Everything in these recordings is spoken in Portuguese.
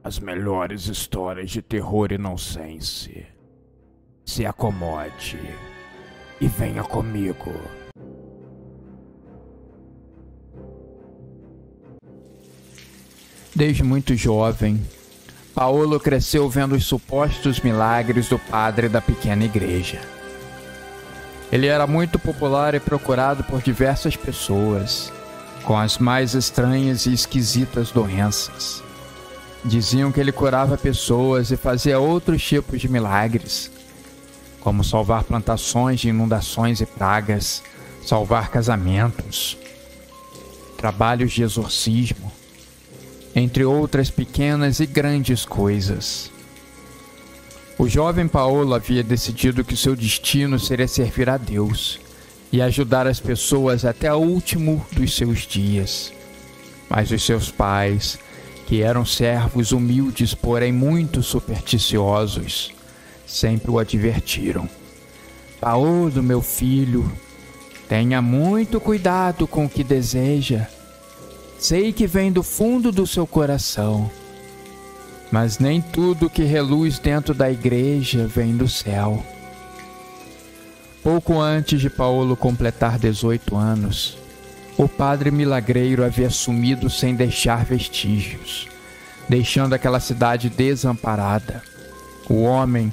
as melhores histórias de terror e nonsense. Se acomode e venha comigo. Desde muito jovem, Paolo cresceu vendo os supostos milagres do padre da pequena igreja. Ele era muito popular e procurado por diversas pessoas, com as mais estranhas e esquisitas doenças. Diziam que ele curava pessoas e fazia outros tipos de milagres, como salvar plantações de inundações e pragas, salvar casamentos, trabalhos de exorcismo, entre outras pequenas e grandes coisas. O jovem Paolo havia decidido que seu destino seria servir a Deus e ajudar as pessoas até o último dos seus dias. Mas os seus pais, que eram servos humildes, porém muito supersticiosos, sempre o advertiram: Paolo, meu filho, tenha muito cuidado com o que deseja. Sei que vem do fundo do seu coração, mas nem tudo que reluz dentro da igreja vem do céu. Pouco antes de Paolo completar 18 anos, o padre milagreiro havia sumido sem deixar vestígios, deixando aquela cidade desamparada. O homem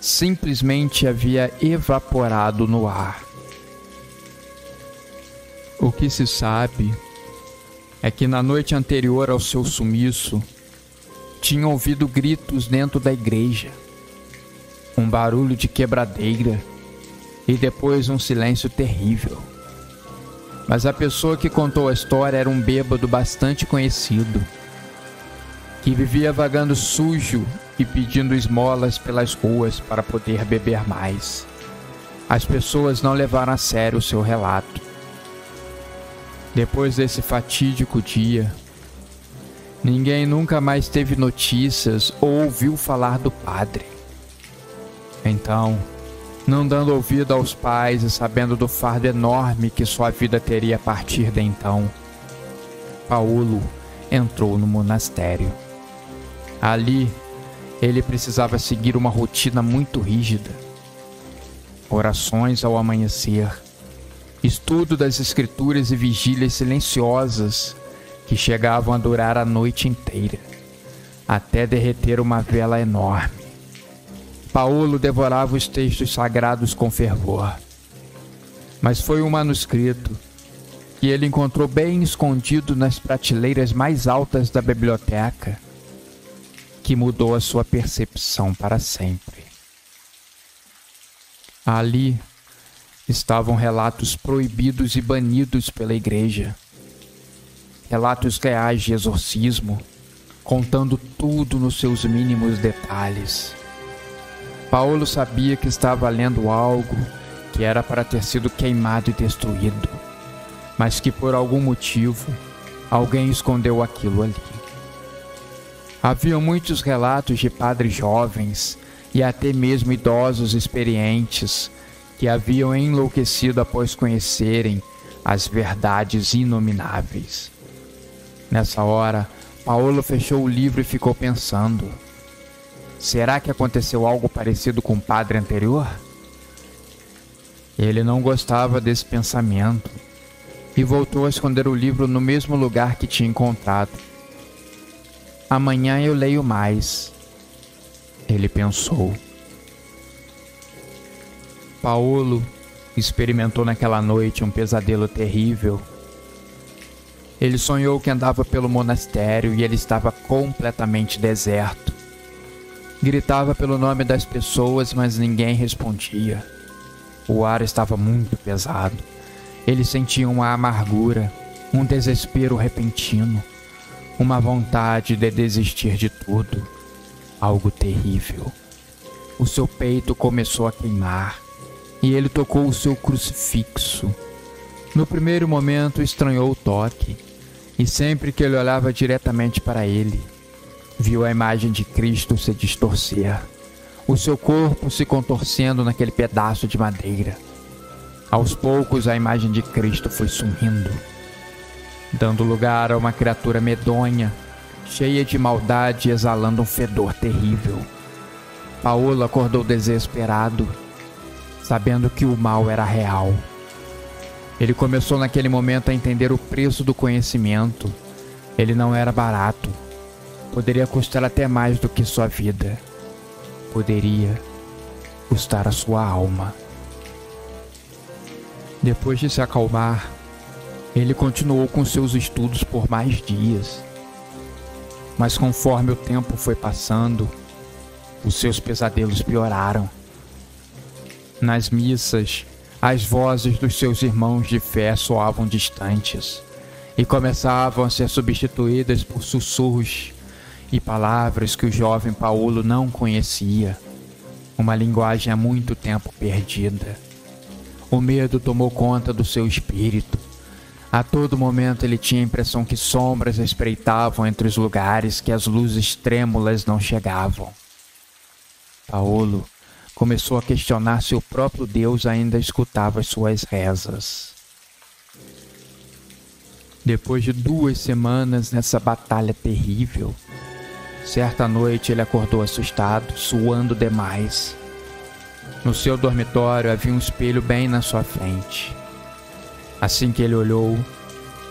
simplesmente havia evaporado no ar. O que se sabe é que na noite anterior ao seu sumiço, tinham ouvido gritos dentro da igreja, um barulho de quebradeira e depois um silêncio terrível. Mas a pessoa que contou a história era um bêbado bastante conhecido, que vivia vagando sujo e pedindo esmolas pelas ruas para poder beber mais. As pessoas não levaram a sério o seu relato. Depois desse fatídico dia, ninguém nunca mais teve notícias ou ouviu falar do padre. Então, não dando ouvido aos pais e sabendo do fardo enorme que sua vida teria a partir de então, Paolo entrou no monastério. Ali, ele precisava seguir uma rotina muito rígida. Orações ao amanhecer, estudo das escrituras e vigílias silenciosas que chegavam a durar a noite inteira, até derreter uma vela enorme. Paolo devorava os textos sagrados com fervor, mas foi um manuscrito que ele encontrou bem escondido nas prateleiras mais altas da biblioteca que mudou a sua percepção para sempre. Ali estavam relatos proibidos e banidos pela igreja. Relatos reais de exorcismo, contando tudo nos seus mínimos detalhes. Paolo sabia que estava lendo algo que era para ter sido queimado e destruído, mas que por algum motivo alguém escondeu aquilo ali. Havia muitos relatos de padres jovens e até mesmo idosos experientes que haviam enlouquecido após conhecerem as verdades inomináveis. Nessa hora, Paolo fechou o livro e ficou pensando: será que aconteceu algo parecido com o padre anterior? Ele não gostava desse pensamento e voltou a esconder o livro no mesmo lugar que tinha encontrado. Amanhã eu leio mais, ele pensou. Paolo experimentou naquela noite um pesadelo terrível. Ele sonhou que andava pelo monastério e ele estava completamente deserto. Gritava pelo nome das pessoas, mas ninguém respondia. O ar estava muito pesado. Ele sentia uma amargura, um desespero repentino, uma vontade de desistir de tudo. Algo terrível. O seu peito começou a queimar e ele tocou o seu crucifixo. No primeiro momento estranhou o toque, e sempre que ele olhava diretamente para ele, viu a imagem de Cristo se distorcer, o seu corpo se contorcendo naquele pedaço de madeira. Aos poucos a imagem de Cristo foi sumindo, dando lugar a uma criatura medonha cheia de maldade e exalando um fedor terrível. Paolo acordou desesperado, sabendo que o mal era real. Ele começou naquele momento a entender o preço do conhecimento. Ele não era barato. Poderia custar até mais do que sua vida. Poderia custar a sua alma. Depois de se acalmar, ele continuou com seus estudos por mais dias. Mas conforme o tempo foi passando, os seus pesadelos pioraram. Nas missas, as vozes dos seus irmãos de fé soavam distantes e começavam a ser substituídas por sussurros e palavras que o jovem Paolo não conhecia, uma linguagem há muito tempo perdida. O medo tomou conta do seu espírito. A todo momento ele tinha a impressão que sombras espreitavam entre os lugares que as luzes trêmulas não chegavam. Paolo começou a questionar se o próprio Deus ainda escutava as suas rezas. Depois de 2 semanas nessa batalha terrível, certa noite ele acordou assustado, suando demais. No seu dormitório havia um espelho bem na sua frente. Assim que ele olhou,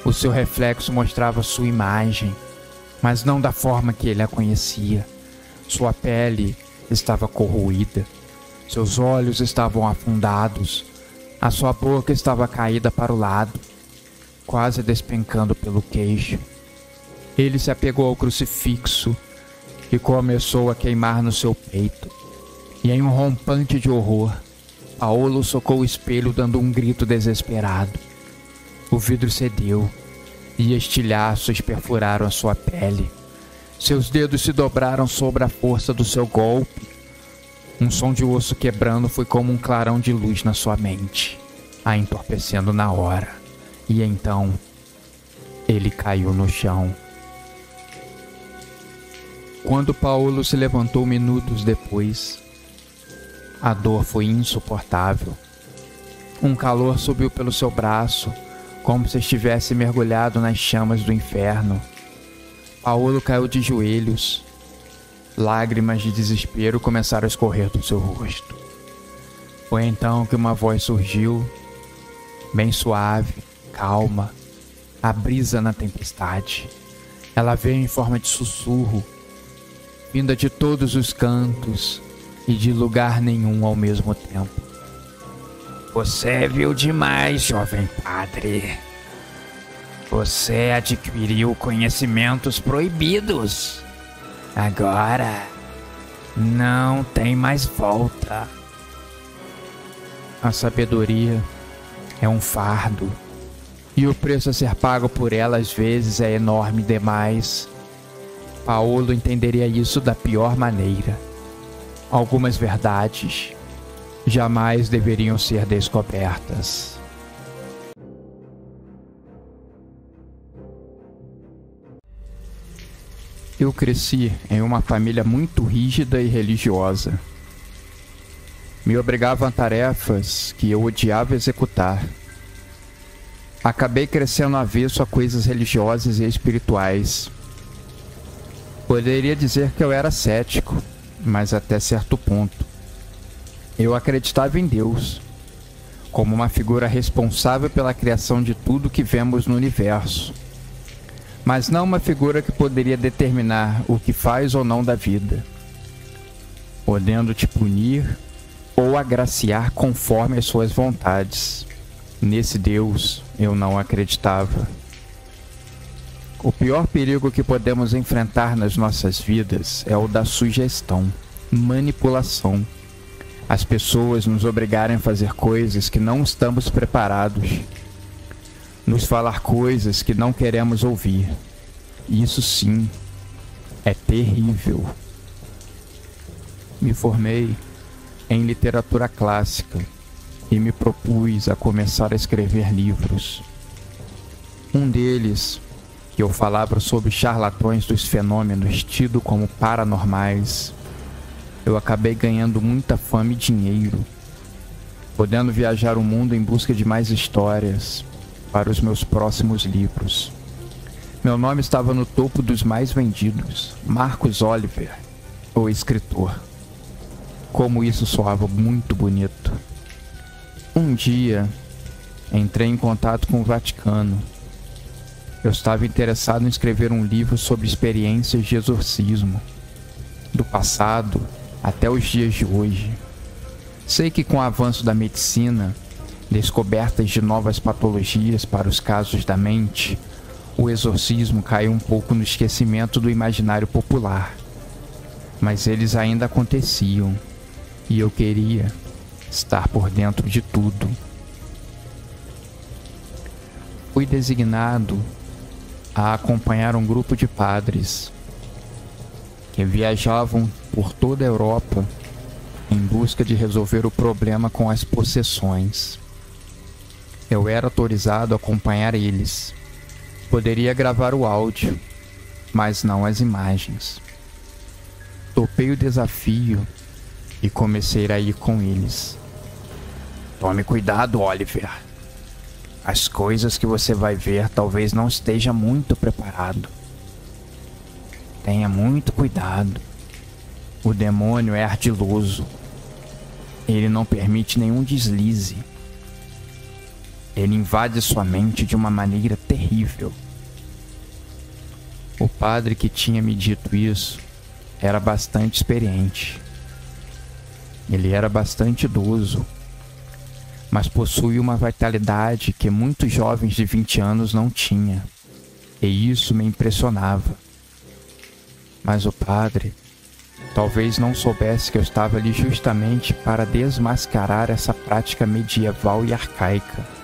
o seu reflexo mostrava sua imagem, mas não da forma que ele a conhecia. Sua pele estava corroída, seus olhos estavam afundados, a sua boca estava caída para o lado, quase despencando pelo queixo. Ele se apegou ao crucifixo e começou a queimar no seu peito. E em um rompante de horror, Paolo socou o espelho dando um grito desesperado. O vidro cedeu e estilhaços perfuraram a sua pele. Seus dedos se dobraram sob a força do seu golpe. Um som de osso quebrando foi como um clarão de luz na sua mente, a entorpecendo na hora. E então, ele caiu no chão. Quando Paolo se levantou minutos depois, a dor foi insuportável. Um calor subiu pelo seu braço, como se estivesse mergulhado nas chamas do inferno. Paolo caiu de joelhos. Lágrimas de desespero começaram a escorrer do seu rosto. Foi então que uma voz surgiu, bem suave, calma, a brisa na tempestade. Ela veio em forma de sussurro, vinda de todos os cantos e de lugar nenhum ao mesmo tempo. Você viu demais, jovem padre. Você adquiriu conhecimentos proibidos. Agora não tem mais volta. A sabedoria é um fardo, e o preço a ser pago por ela às vezes é enorme demais. Paolo entenderia isso da pior maneira. Algumas verdades jamais deveriam ser descobertas. Eu cresci em uma família muito rígida e religiosa. Me obrigavam a tarefas que eu odiava executar. Acabei crescendo avesso a coisas religiosas e espirituais. Poderia dizer que eu era cético, mas até certo ponto. Eu acreditava em Deus, como uma figura responsável pela criação de tudo que vemos no universo, mas não uma figura que poderia determinar o que faz ou não da vida, podendo te punir ou agraciar conforme as suas vontades. Nesse Deus eu não acreditava. O pior perigo que podemos enfrentar nas nossas vidas é o da sugestão, manipulação. As pessoas nos obrigarem a fazer coisas que não estamos preparados, nos falar coisas que não queremos ouvir. Isso sim é terrível. Me formei em literatura clássica e me propus a começar a escrever livros. Um deles, que eu falava sobre charlatões dos fenômenos tidos como paranormais, eu acabei ganhando muita fama e dinheiro, podendo viajar o mundo em busca de mais histórias para os meus próximos livros. Meu nome estava no topo dos mais vendidos. Marcus Oliver, o escritor. Como isso soava muito bonito. Um dia, entrei em contato com o Vaticano. Eu estava interessado em escrever um livro sobre experiências de exorcismo, do passado até os dias de hoje. Sei que com o avanço da medicina, descobertas de novas patologias para os casos da mente, o exorcismo caiu um pouco no esquecimento do imaginário popular. Mas eles ainda aconteciam, e eu queria estar por dentro de tudo. Fui designado a acompanhar um grupo de padres que viajavam por toda a Europa em busca de resolver o problema com as possessões. Eu era autorizado a acompanhar eles. Poderia gravar o áudio, mas não as imagens. Topei o desafio e comecei a ir com eles. Tome cuidado, Oliver. As coisas que você vai ver talvez não esteja muito preparado. Tenha muito cuidado. O demônio é ardiloso. Ele não permite nenhum deslize. Ele invade sua mente de uma maneira terrível. O padre que tinha me dito isso era bastante experiente. Ele era bastante idoso, mas possuía uma vitalidade que muitos jovens de 20 anos não tinham, e isso me impressionava. Mas o padre talvez não soubesse que eu estava ali justamente para desmascarar essa prática medieval e arcaica.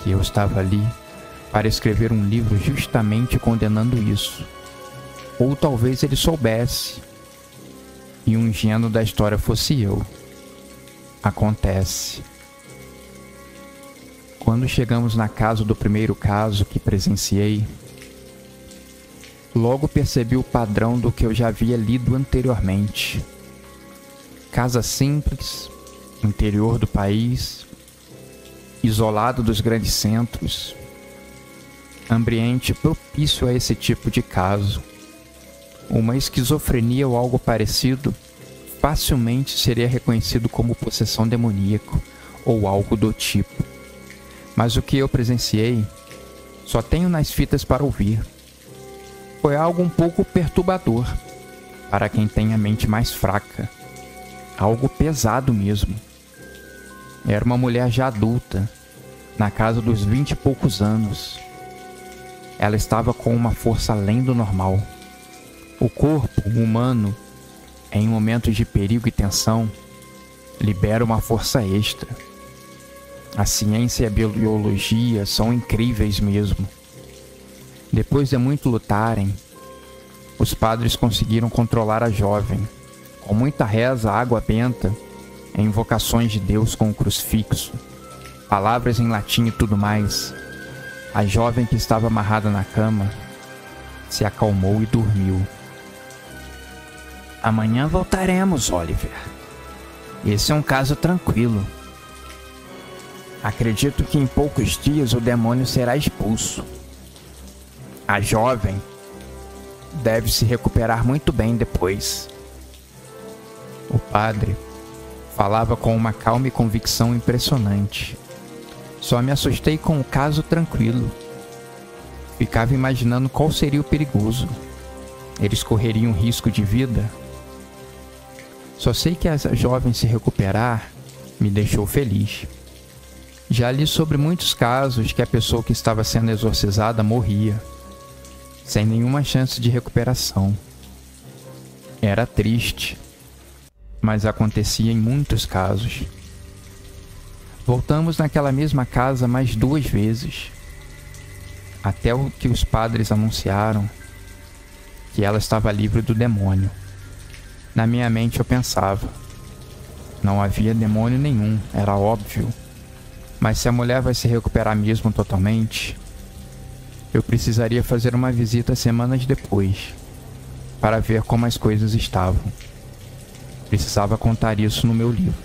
Que eu estava ali para escrever um livro justamente condenando isso. Ou talvez ele soubesse, e um ingênuo da história fosse eu. Acontece. Quando chegamos na casa do primeiro caso que presenciei, logo percebi o padrão do que eu já havia lido anteriormente. Casa simples, interior do país, isolado dos grandes centros, ambiente propício a esse tipo de caso. Uma esquizofrenia ou algo parecido facilmente seria reconhecido como possessão demoníaca ou algo do tipo. Mas o que eu presenciei, só tenho nas fitas para ouvir. Foi algo um pouco perturbador para quem tem a mente mais fraca. Algo pesado mesmo. Era uma mulher já adulta, na casa dos 20 e poucos anos. Ela estava com uma força além do normal. O corpo humano, em momentos de perigo e tensão, libera uma força extra. A ciência e a biologia são incríveis mesmo. Depois de muito lutarem, os padres conseguiram controlar a jovem. Com muita reza, água benta, e invocações de Deus com o crucifixo, palavras em latim e tudo mais, a jovem que estava amarrada na cama se acalmou e dormiu. Amanhã voltaremos, Oliver. Esse é um caso tranquilo. Acredito que em poucos dias o demônio será expulso. A jovem deve se recuperar muito bem depois. O padre falava com uma calma e convicção impressionante. Só me assustei com o caso tranquilo. Ficava imaginando qual seria o perigoso. Eles correriam risco de vida? Só sei que a jovem se recuperar me deixou feliz. Já li sobre muitos casos que a pessoa que estava sendo exorcizada morria, sem nenhuma chance de recuperação. Era triste, mas acontecia em muitos casos. Voltamos naquela mesma casa mais 2 vezes, até o que os padres anunciaram que ela estava livre do demônio. Na minha mente eu pensava, não havia demônio nenhum, era óbvio. Mas se a mulher vai se recuperar mesmo totalmente, eu precisaria fazer uma visita semanas depois, para ver como as coisas estavam. Precisava contar isso no meu livro.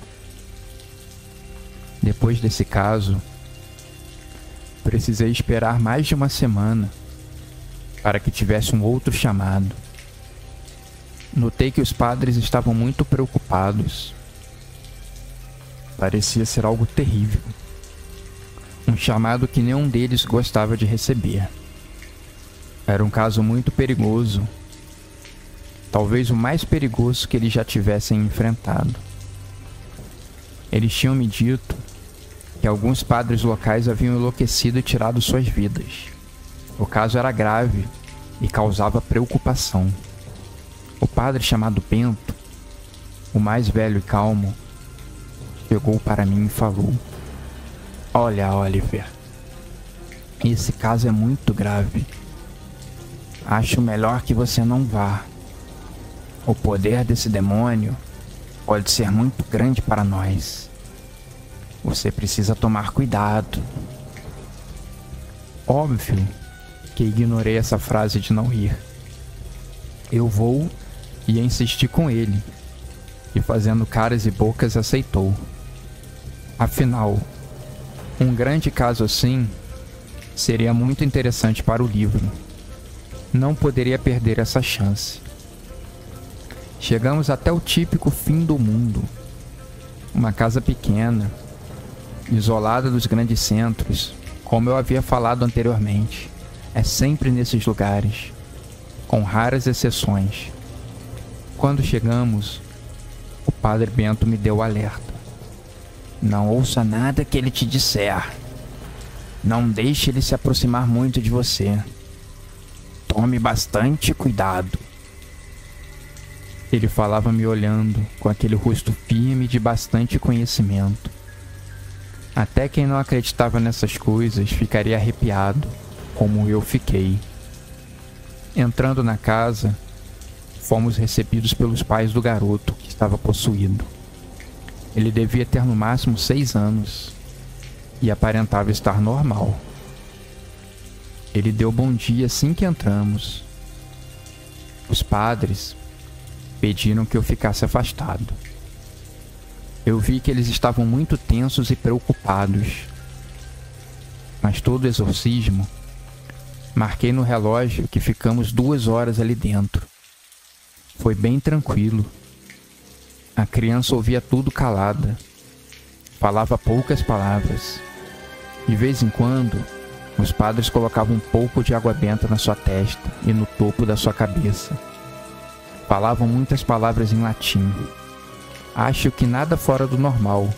Depois desse caso, precisei esperar mais de uma semana para que tivesse um outro chamado. Notei que os padres estavam muito preocupados. Parecia ser algo terrível. Um chamado que nenhum deles gostava de receber. Era um caso muito perigoso. Talvez o mais perigoso que eles já tivessem enfrentado. Eles tinham me dito que alguns padres locais haviam enlouquecido e tirado suas vidas. O caso era grave e causava preocupação. O padre chamado Bento, o mais velho e calmo, chegou para mim e falou: "Olha, Oliver, esse caso é muito grave. Acho melhor que você não vá. O poder desse demônio pode ser muito grande para nós. Você precisa tomar cuidado." Óbvio que ignorei essa frase de não ir. Eu vou e insisti com ele, e fazendo caras e bocas aceitou. Afinal, um grande caso assim seria muito interessante para o livro. Não poderia perder essa chance. Chegamos até o típico fim do mundo. Uma casa pequena, isolada dos grandes centros, como eu havia falado anteriormente. É sempre nesses lugares, com raras exceções. Quando chegamos, o padre Bento me deu o alerta. "Não ouça nada que ele te disser. Não deixe ele se aproximar muito de você. Tome bastante cuidado." Ele falava me olhando, com aquele rosto firme de bastante conhecimento. Até quem não acreditava nessas coisas ficaria arrepiado, como eu fiquei. Entrando na casa, fomos recebidos pelos pais do garoto que estava possuído. Ele devia ter no máximo 6 anos e aparentava estar normal. Ele deu bom dia assim que entramos. Os padres pediram que eu ficasse afastado. Eu vi que eles estavam muito tensos e preocupados. Mas todo exorcismo, marquei no relógio que ficamos 2 horas ali dentro. Foi bem tranquilo. A criança ouvia tudo calada. Falava poucas palavras. De vez em quando, os padres colocavam um pouco de água benta na sua testa e no topo da sua cabeça. Falavam muitas palavras em latim. Acho que nada fora do normal,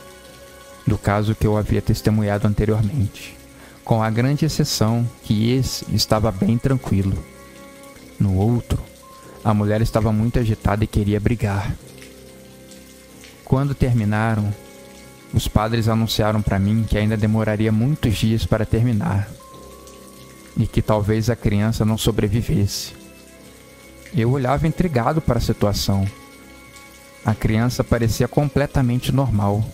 do caso que eu havia testemunhado anteriormente, com a grande exceção que esse estava bem tranquilo. No outro, a mulher estava muito agitada e queria brigar. Quando terminaram, os padres anunciaram para mim que ainda demoraria muitos dias para terminar e que talvez a criança não sobrevivesse. Eu olhava intrigado para a situação. A criança parecia completamente normal.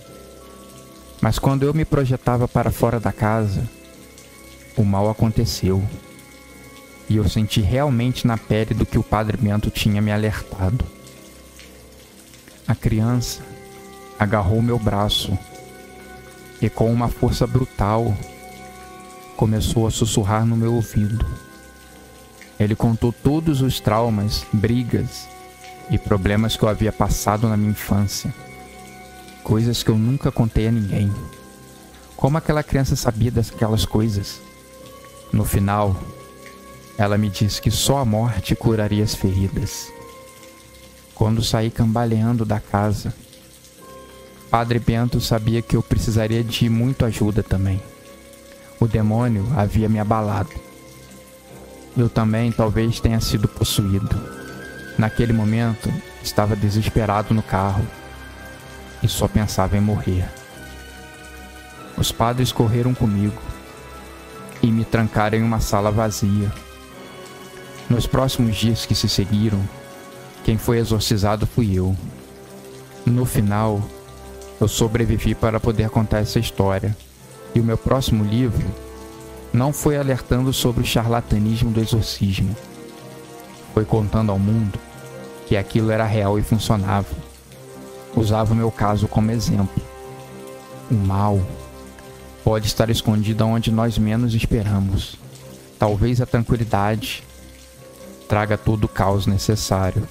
Mas quando eu me projetava para fora da casa, o mal aconteceu. E eu senti realmente na pele do que o padre Bento tinha me alertado. A criança agarrou meu braço e com uma força brutal começou a sussurrar no meu ouvido. Ele contou todos os traumas, brigas e problemas que eu havia passado na minha infância. Coisas que eu nunca contei a ninguém. Como aquela criança sabia daquelas coisas? No final, ela me disse que só a morte curaria as feridas. Quando saí cambaleando da casa, Padre Bento sabia que eu precisaria de muita ajuda também. O demônio havia me abalado. Eu também talvez tenha sido possuído. Naquele momento, estava desesperado no carro e só pensava em morrer. Os padres correram comigo e me trancaram em uma sala vazia. Nos próximos dias que se seguiram, quem foi exorcizado fui eu. No final, eu sobrevivi para poder contar essa história, e o meu próximo livro não foi alertando sobre o charlatanismo do exorcismo. Foi contando ao mundo que aquilo era real e funcionava. Usava o meu caso como exemplo. O mal pode estar escondido onde nós menos esperamos. Talvez a tranquilidade traga todo o caos necessário.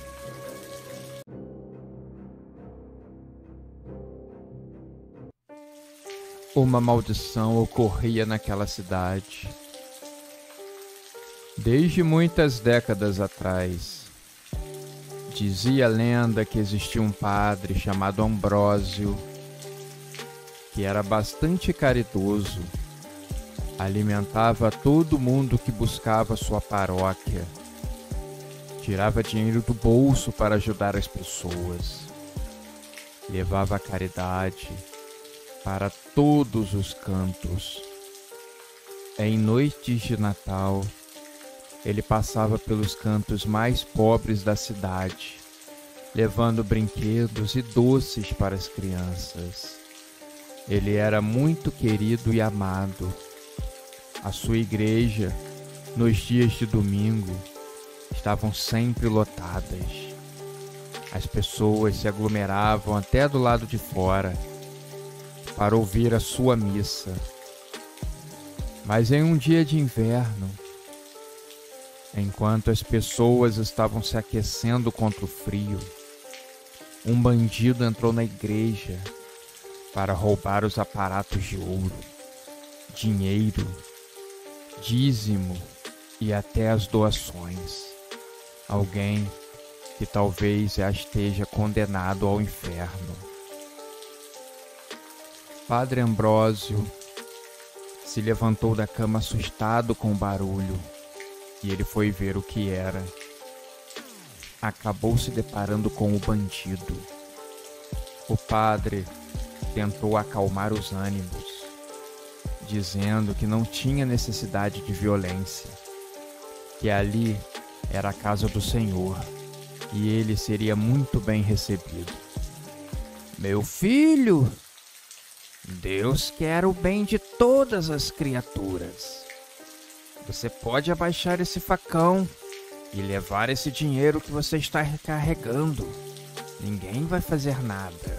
Uma maldição ocorria naquela cidade. Desde muitas décadas atrás, dizia a lenda que existia um padre chamado Ambrósio, que era bastante caridoso, alimentava todo mundo que buscava sua paróquia, tirava dinheiro do bolso para ajudar as pessoas, levava a caridade para todos os cantos. Em noites de Natal, ele passava pelos cantos mais pobres da cidade, levando brinquedos e doces para as crianças. Ele era muito querido e amado. A sua igreja, nos dias de domingo, estavam sempre lotadas. As pessoas se aglomeravam até do lado de fora para ouvir a sua missa. Mas em um dia de inverno, enquanto as pessoas estavam se aquecendo contra o frio, um bandido entrou na igreja para roubar os aparatos de ouro, dinheiro, dízimo e até as doações. Alguém que talvez já esteja condenado ao inferno. Padre Ambrósio se levantou da cama assustado com o barulho e ele foi ver o que era. Acabou se deparando com o bandido. O padre tentou acalmar os ânimos, dizendo que não tinha necessidade de violência, que ali era a casa do Senhor e ele seria muito bem recebido. Meu filho, Deus quer o bem de todas as criaturas. Você pode abaixar esse facão e levar esse dinheiro que você está carregando. Ninguém vai fazer nada.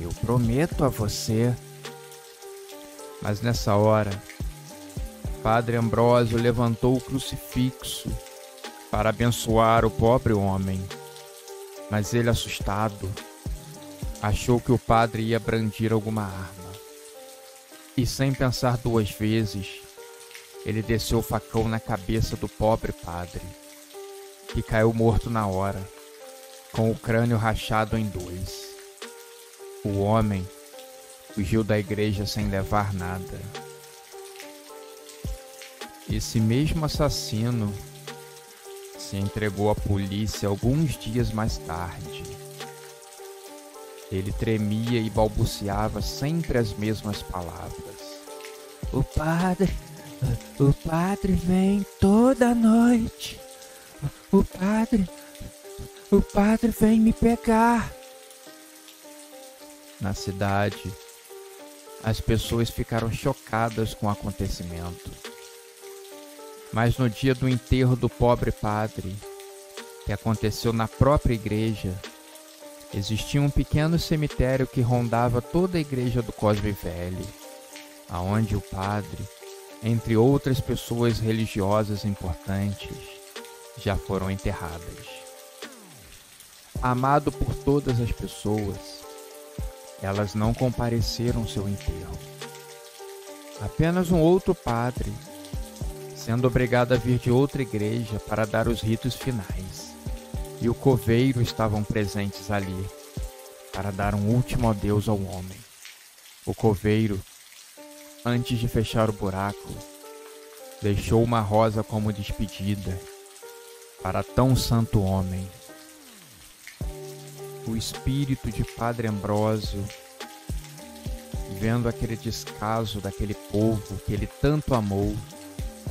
Eu prometo a você. Mas nessa hora, Padre Ambrósio levantou o crucifixo para abençoar o pobre homem. Mas ele, assustado, achou que o padre ia brandir alguma arma. E sem pensar duas vezes, ele desceu o facão na cabeça do pobre padre, que caiu morto na hora, com o crânio rachado em dois. O homem fugiu da igreja sem levar nada. Esse mesmo assassino se entregou à polícia alguns dias mais tarde. Ele tremia e balbuciava sempre as mesmas palavras. O padre vem toda noite. O padre vem me pegar. Na cidade, as pessoas ficaram chocadas com o acontecimento. Mas no dia do enterro do pobre padre, que aconteceu na própria igreja, existia um pequeno cemitério que rondava toda a igreja do Cosme Velho, aonde o padre, entre outras pessoas religiosas importantes, já foram enterradas. Amado por todas as pessoas, elas não compareceram ao seu enterro. Apenas um outro padre, sendo obrigado a vir de outra igreja para dar os ritos finais, e o coveiro estavam presentes ali para dar um último adeus ao homem. O coveiro, antes de fechar o buraco, deixou uma rosa como despedida para tão santo homem. O espírito de Padre Ambrósio, vendo aquele descaso daquele povo que ele tanto amou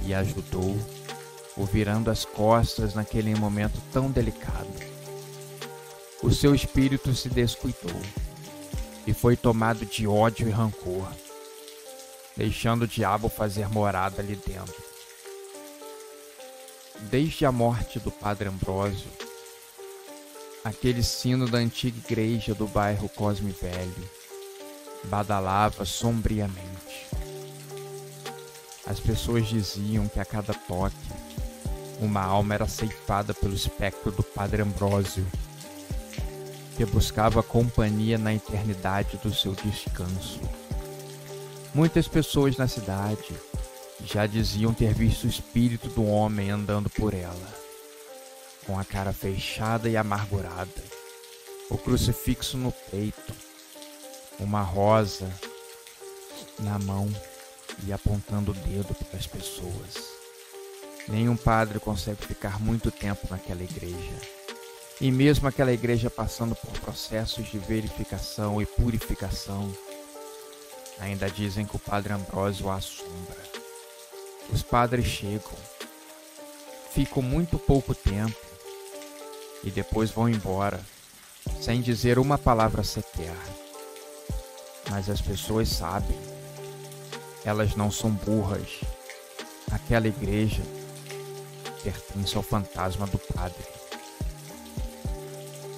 e ajudou, o virando as costas naquele momento tão delicado. O seu espírito se descuidou e foi tomado de ódio e rancor, deixando o diabo fazer morada ali dentro. Desde a morte do Padre Ambrósio, aquele sino da antiga igreja do bairro Cosme Velho badalava sombriamente. As pessoas diziam que a cada toque uma alma era ceifada pelo espectro do Padre Ambrósio, que buscava companhia na eternidade do seu descanso. Muitas pessoas na cidade já diziam ter visto o espírito do homem andando por ela, com a cara fechada e amargurada, o crucifixo no peito, uma rosa na mão e apontando o dedo para as pessoas. Nenhum padre consegue ficar muito tempo naquela igreja. E mesmo aquela igreja passando por processos de verificação e purificação, ainda dizem que o Padre Ambrósio a assombra. Os padres chegam, ficam muito pouco tempo e depois vão embora, sem dizer uma palavra sequer. Mas as pessoas sabem, elas não são burras. Aquela igreja pertence ao fantasma do padre.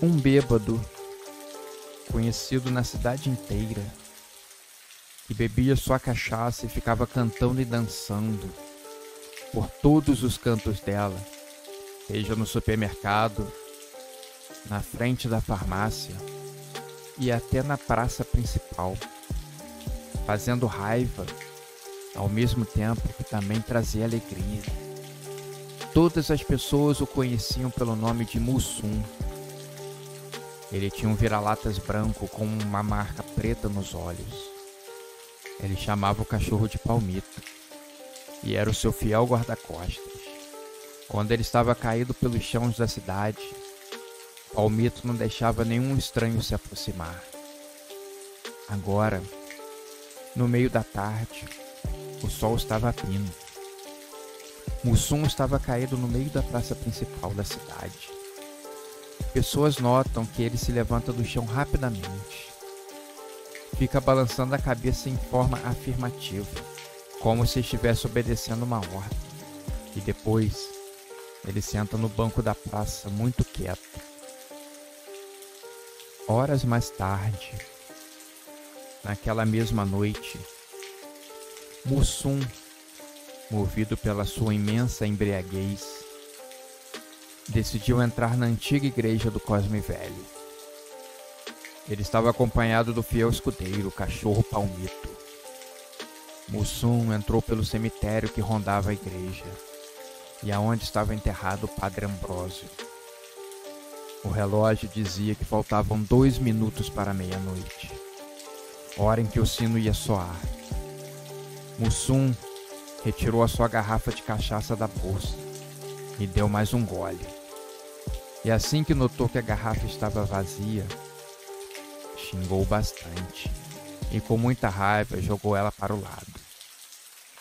Um bêbado, conhecido na cidade inteira, que bebia sua cachaça e ficava cantando e dançando por todos os cantos dela, seja no supermercado, na frente da farmácia e até na praça principal, fazendo raiva, ao mesmo tempo que também trazia alegria. Todas as pessoas o conheciam pelo nome de Mussum. Ele tinha um vira-latas branco com uma marca preta nos olhos. Ele chamava o cachorro de Palmito e era o seu fiel guarda-costas. Quando ele estava caído pelos chãos da cidade, Palmito não deixava nenhum estranho se aproximar. Agora, no meio da tarde, o sol estava a pino. Mussum estava caído no meio da praça principal da cidade. Pessoas notam que ele se levanta do chão rapidamente. Fica balançando a cabeça em forma afirmativa, como se estivesse obedecendo uma ordem. E depois, ele senta no banco da praça muito quieto. Horas mais tarde, naquela mesma noite, Mussum, movido pela sua imensa embriaguez, decidiu entrar na antiga igreja do Cosme Velho. Ele estava acompanhado do fiel escudeiro, o cachorro Palmito. Mussum entrou pelo cemitério que rondava a igreja e aonde estava enterrado o Padre Ambrósio. O relógio dizia que faltavam 2 minutos para meia-noite, hora em que o sino ia soar. Mussum retirou a sua garrafa de cachaça da bolsa e deu mais um gole. E assim que notou que a garrafa estava vazia, xingou bastante e com muita raiva jogou ela para o lado.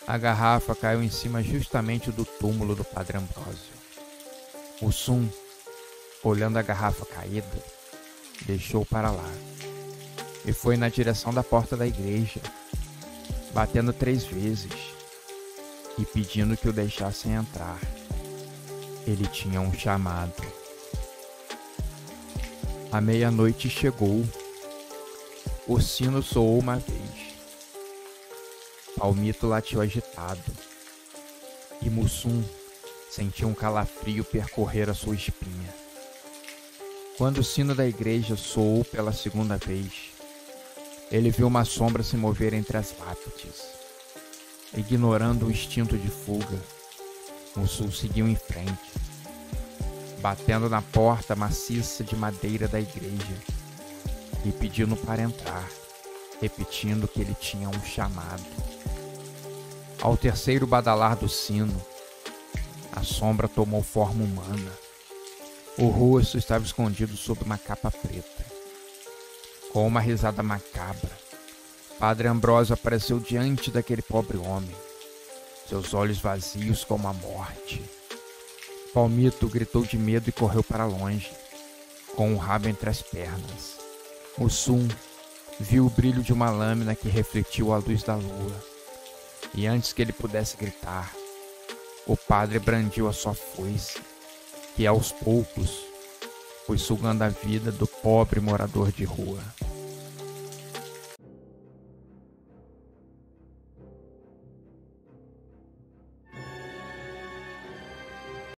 A garrafa caiu em cima justamente do túmulo do Padre Ambrósio. Mussum, olhando a garrafa caída, deixou para lá e foi na direção da porta da igreja, batendo 3 vezes e pedindo que o deixassem entrar. Ele tinha um chamado. A meia-noite chegou. O sino soou uma vez. Palmito latiu agitado e Mussum sentiu um calafrio percorrer a sua espinha. Quando o sino da igreja soou pela segunda vez, ele viu uma sombra se mover entre as lápides. Ignorando o instinto de fuga, Mussum seguiu em frente, batendo na porta maciça de madeira da igreja e pedindo para entrar, repetindo que ele tinha um chamado. Ao terceiro badalar do sino, a sombra tomou forma humana. O rosto estava escondido sob uma capa preta. Com uma risada macabra, Padre Ambrósio apareceu diante daquele pobre homem, seus olhos vazios como a morte. Palmito gritou de medo e correu para longe, com o rabo entre as pernas. Mussum viu o brilho de uma lâmina que refletiu a luz da lua, e antes que ele pudesse gritar, o padre brandiu a sua foice, que aos poucos foi sugando a vida do pobre morador de rua.